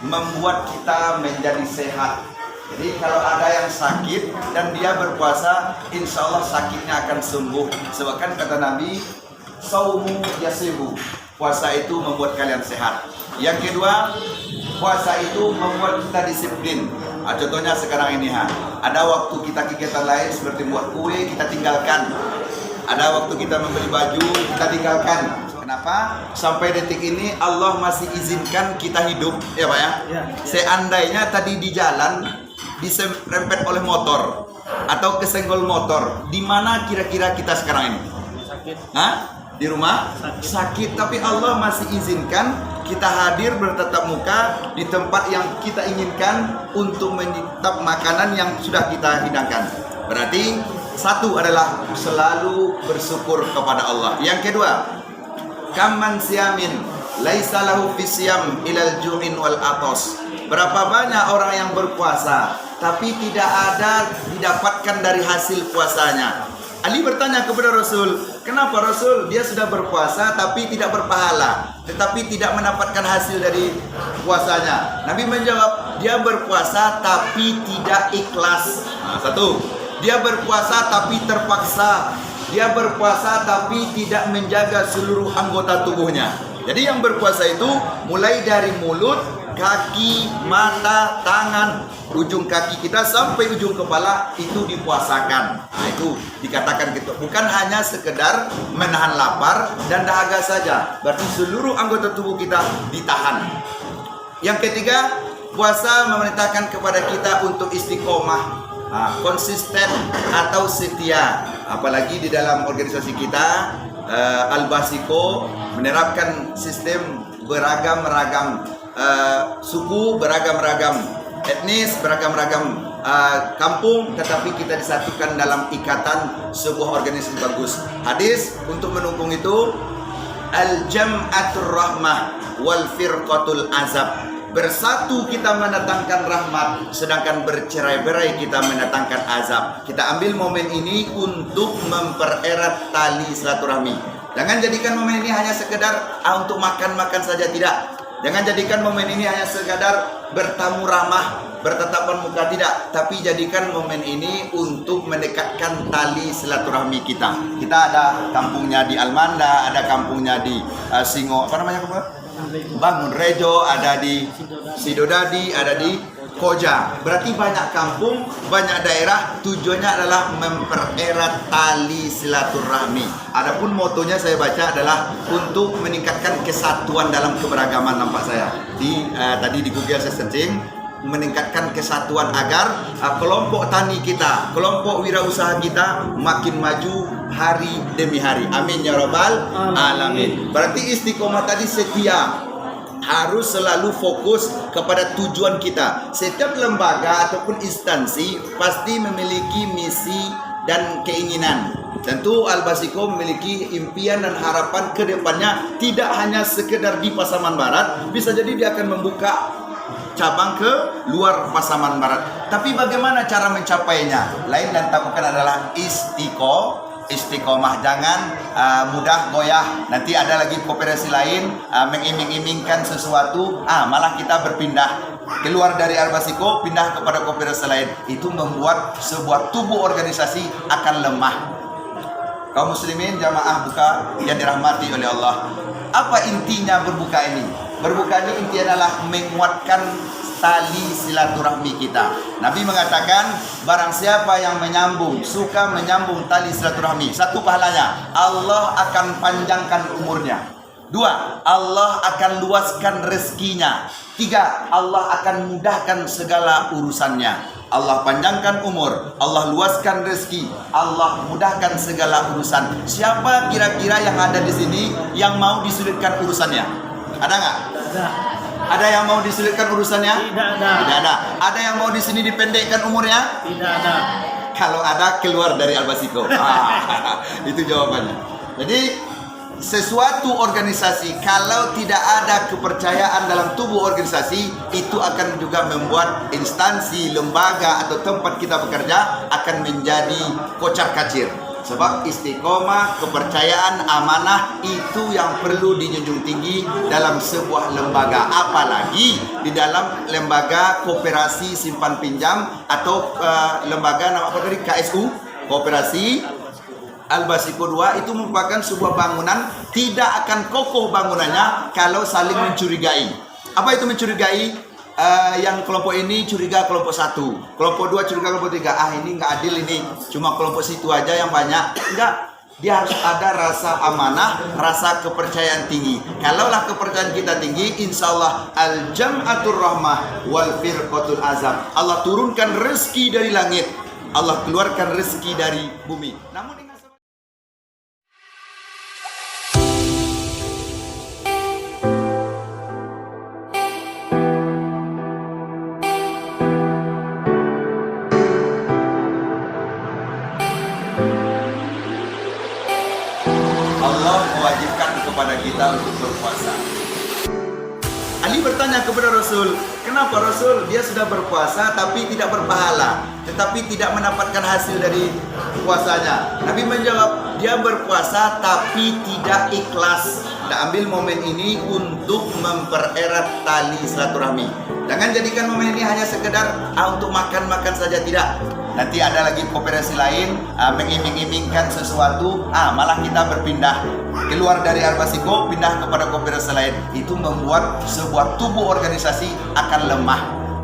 membuat kita menjadi sehat. Jadi kalau ada yang sakit dan dia berpuasa, insya Allah sakitnya akan sembuh. Sebab kan kata Nabi, saumu yasihu, puasa itu membuat kalian sehat. Yang kedua, puasa itu membuat kita disiplin. Contohnya sekarang ini, ada waktu kita kegiatan lain seperti buat kue, kita tinggalkan. Ada waktu kita membeli baju, kita tinggalkan. Kenapa? Sampai detik ini Allah masih izinkan kita hidup, ya Pak ya? Ya. Seandainya tadi di jalan diserempet oleh motor atau kesenggol motor, di mana kira-kira kita sekarang ini? Sakit. Di rumah? Sakit. Tapi Allah masih izinkan kita hadir bertatap muka di tempat yang kita inginkan untuk menyantap makanan yang sudah kita hidangkan. Berarti satu adalah selalu bersyukur kepada Allah. Yang kedua, kaman siamin laisa lahu fisyam ilal ju'in wal atos. Berapa banyak orang yang berpuasa tapi tidak ada didapatkan dari hasil puasanya. Ali bertanya kepada Rasul, kenapa Rasul? Dia sudah berpuasa tapi tidak berpahala, tetapi tidak mendapatkan hasil dari puasanya. Nabi menjawab, dia berpuasa tapi tidak ikhlas. Satu, dia berpuasa tapi terpaksa. Dia berpuasa tapi tidak menjaga seluruh anggota tubuhnya. Jadi yang berpuasa itu mulai dari mulut, kaki, mata, tangan, ujung kaki kita sampai ujung kepala itu dipuasakan. Itu dikatakan gitu. Bukan hanya sekedar menahan lapar dan dahaga saja. Berarti seluruh anggota tubuh kita ditahan. Yang ketiga, puasa memerintahkan kepada kita untuk istiqomah, konsisten atau setia. Apalagi di dalam organisasi kita, Al-Basiko menerapkan sistem beragam-ragam suku, beragam-ragam etnis, beragam-ragam kampung, tetapi kita disatukan dalam ikatan sebuah organisasi bagus. Hadis untuk mendukung itu, al-jam'atur rahmah wal firqatul azab. Bersatu kita mendatangkan rahmat, sedangkan bercerai-berai kita mendatangkan azab. Kita ambil momen ini untuk mempererat tali silaturahmi. Jangan jadikan momen ini hanya sekedar untuk makan-makan saja, tidak. Jangan jadikan momen ini hanya sekadar bertamu ramah, bertatapan muka, tidak. Tapi jadikan momen ini untuk mendekatkan tali silaturahmi kita. Kita ada kampungnya di Almanda, ada kampungnya di Singo, apa namanya kampung? Bangun Rejo, ada di Sidodadi, ada di Koja. Berarti banyak kampung, banyak daerah, tujuannya adalah mempererat tali silaturahmi. Adapun motonya saya baca adalah untuk meningkatkan kesatuan dalam keberagaman, nampak saya. Tadi di Google saya searching, meningkatkan kesatuan agar kelompok tani kita, kelompok wirausaha kita makin maju hari demi hari. Amin ya rabbal alamin. Berarti istiqomah tadi setia, harus selalu fokus kepada tujuan kita. Setiap lembaga ataupun instansi pasti memiliki misi dan keinginan. Tentu Al-Basiko memiliki impian dan harapan ke depannya, tidak hanya sekedar di Pasaman Barat, bisa jadi dia akan membuka cabang ke luar Pasaman Barat. Tapi bagaimana cara mencapainya? Lain dan tak bukan adalah istiqomah. Jangan mudah goyah. Nanti ada lagi kooperasi lain mengiming-imingkan sesuatu, malah kita berpindah keluar dari Al-Basiko, pindah kepada kooperasi lain. Itu membuat sebuah tubuh organisasi akan lemah. Kaum muslimin jamaah buka yang dirahmati oleh Allah, apa intinya berbuka ini? Berbuka ini intinya adalah menguatkan tali silaturahmi kita. Nabi mengatakan, barang siapa yang suka menyambung tali silaturahmi, satu, pahalanya Allah akan panjangkan umurnya. Dua, Allah akan luaskan rezekinya. Tiga, Allah akan mudahkan segala urusannya. Allah panjangkan umur, Allah luaskan rezeki, Allah mudahkan segala urusan. Siapa kira-kira yang ada di sini yang mau disulitkan urusannya? Ada nggak? Ada yang mau disulitkan urusannya? Tidak ada. Tidak ada. Ada yang mau di sini dipendekkan umurnya? Tidak ada. Kalau ada, keluar dari Al-Basiko. Itu jawabannya. Jadi sesuatu organisasi kalau tidak ada kepercayaan dalam tubuh organisasi, itu akan juga membuat instansi, lembaga atau tempat kita bekerja akan menjadi kocar kacir. Sebab istiqomah, kepercayaan, amanah itu yang perlu dijunjung tinggi dalam sebuah lembaga, apalagi di dalam lembaga koperasi simpan pinjam atau lembaga nama apa tadi, KSU, Koperasi Al-Basiko 2, itu merupakan sebuah bangunan tidak akan kokoh bangunannya kalau saling mencurigai. Apa itu mencurigai? Yang kelompok ini curiga kelompok satu, kelompok dua curiga kelompok tiga. Ini nggak adil, ini cuma kelompok situ aja yang banyak. Enggak, dia harus ada rasa amanah, rasa kepercayaan tinggi. Kalaulah kepercayaan kita tinggi, insya Allah al-jam'atur rahmah wal firqatul azab. Allah turunkan rezeki dari langit, Allah keluarkan rezeki dari bumi. Namun Allah mewajibkan kepada kita untuk berpuasa. Ali bertanya kepada Rasul, kenapa Rasul? Dia sudah berpuasa tapi tidak berpahala, tetapi tidak mendapatkan hasil dari puasanya. Nabi menjawab, dia berpuasa tapi tidak ikhlas. Nah, ambil momen ini untuk mempererat tali silaturahmi. Jangan jadikan momen ini hanya sekedar untuk makan-makan saja, tidak. Nanti ada lagi koperasi lain mengiming-imingkan sesuatu, malah kita berpindah keluar dari Al-Basiko, pindah kepada koperasi lain. Itu membuat sebuah tubuh organisasi akan lemah.